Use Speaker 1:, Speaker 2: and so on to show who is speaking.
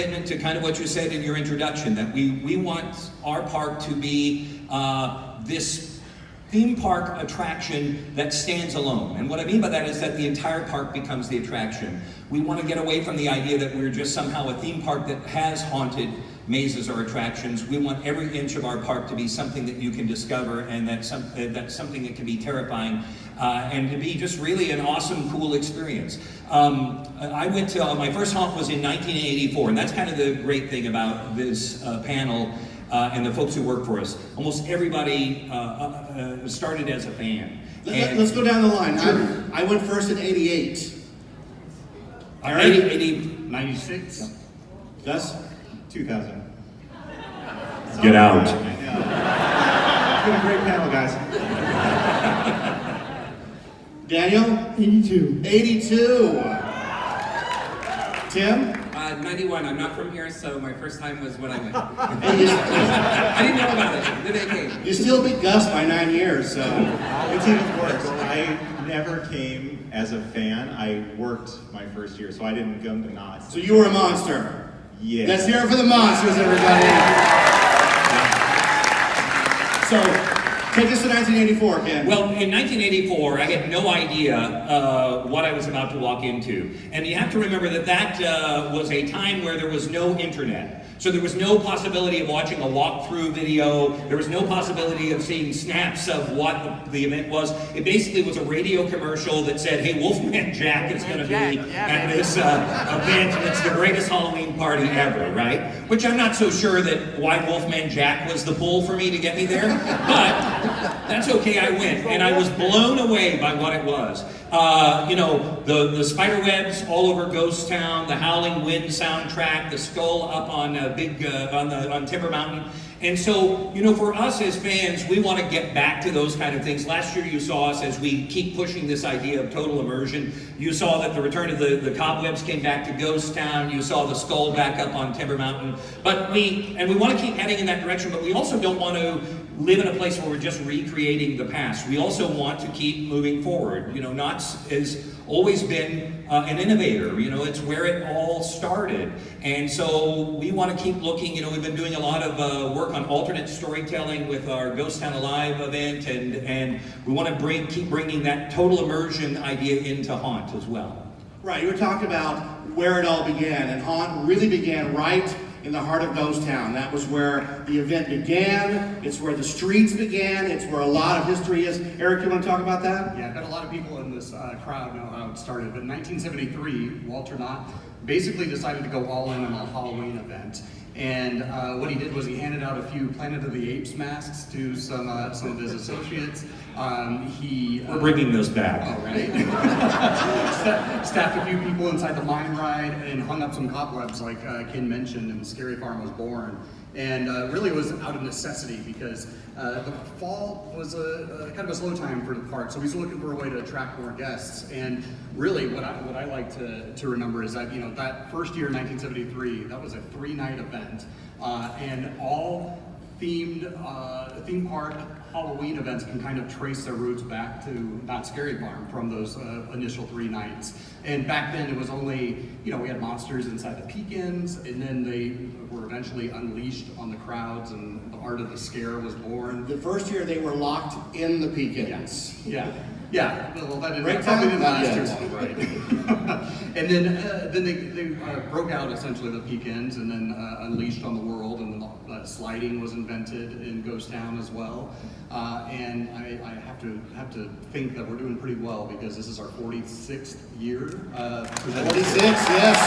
Speaker 1: To kind of what you said in your introduction, that we want our park to be this theme park attraction that stands alone. And what I mean by that is that the entire park becomes the attraction. We want to get away from the idea that we're just somehow a theme park that has haunted mazes or attractions. We want every inch of our park to be something that you can discover, and that's something that can be terrifying and to be just really an awesome, cool experience. I went to, my first haunt was in 1984, and that's kind of the great thing about this panel and the folks who work for us. Almost everybody started as a fan.
Speaker 2: Let's go down the line. Sure. I went first in 88.
Speaker 1: All right.
Speaker 3: 96.
Speaker 2: Yep. Gus?
Speaker 3: 2000.
Speaker 1: Get out.
Speaker 3: It's been a great panel, guys.
Speaker 2: Daniel?
Speaker 4: 82.
Speaker 2: 82. Tim?
Speaker 5: 91. I'm not from here, so my first time was when I went. I didn't know about it. Then I came.
Speaker 2: You still beat Gus by 9 years, so.
Speaker 3: It's even worse. I never came as a fan. I worked my first year, so I didn't come to Knott.
Speaker 2: So you were a monster?
Speaker 3: Yeah.
Speaker 2: Let's hear it for the monsters, everybody. So, take us to 1984, Ken.
Speaker 1: Well, in 1984, I had no idea what I was about to walk into. And you have to remember that that was a time where there was no internet. So there was no possibility of watching a walkthrough video. There was no possibility of seeing snaps of what the event was. It basically was a radio commercial that said, hey, Wolfman Jack is going to be at this event, and it's the greatest Halloween party ever, right? Which I'm not so sure that why Wolfman Jack was the pull for me to get me there, but that's okay, I went, and I was blown away by what it was. You know, the spider webs all over Ghost Town, the Howling Wind soundtrack, the skull up on on Timber Mountain. And so, you know, for us as fans, we want to get back to those kind of things. Last year you saw us as we keep pushing this idea of total immersion. You saw that the return of the cobwebs came back to Ghost Town. You saw the skull back up on Timber Mountain. But we want to keep heading in that direction, but we also don't want to live in a place where we're just recreating the past. We also want to keep moving forward. You know, Knott's has always been an innovator. You know, it's where it all started. And so we want to keep looking. You know, we've been doing a lot of work on alternate storytelling with our Ghost Town Alive event, and we want to keep bringing that total immersion idea into haunt as well.
Speaker 2: Right, you were talking about where it all began, and haunt really began right in the heart of Ghost Town. That was where the event began. It's where the streets began. It's where a lot of history is. Eric, you want to talk about that?
Speaker 4: Yeah, I bet a lot of people in this crowd know how it started. But in 1973, Walter Knott basically decided to go all in on a Halloween event. And what he did was he handed out a few Planet of the Apes masks to some of his associates.
Speaker 1: We're bringing those back.
Speaker 4: Oh, right. Staffed a few people inside the mine ride and hung up some cobwebs, like Ken mentioned, and Scary Farm was born. And really it was out of necessity because the fall was a kind of a slow time for the park, so he's looking for a way to attract more guests. And really, what I like to remember is that, you know, that first year in 1973, that was a 3-night event, and all theme park Halloween events can kind of trace their roots back to Knott's Scary Farm from those initial 3 nights. And back then it was only, you know, we had monsters inside the Peekins, and then they were eventually unleashed on the crowds, and the art of the scare was born.
Speaker 2: The first year they were locked in the Peekins.
Speaker 4: Yeah. Well, that
Speaker 2: Right,
Speaker 4: probably didn't
Speaker 2: Tom?
Speaker 4: last too long, right? And then they broke out essentially the Peekins, and then unleashed on the world, and then sliding was invented in Ghost Town as well. And I have to think that we're doing pretty well because this is our 46th year.
Speaker 2: 46, yes.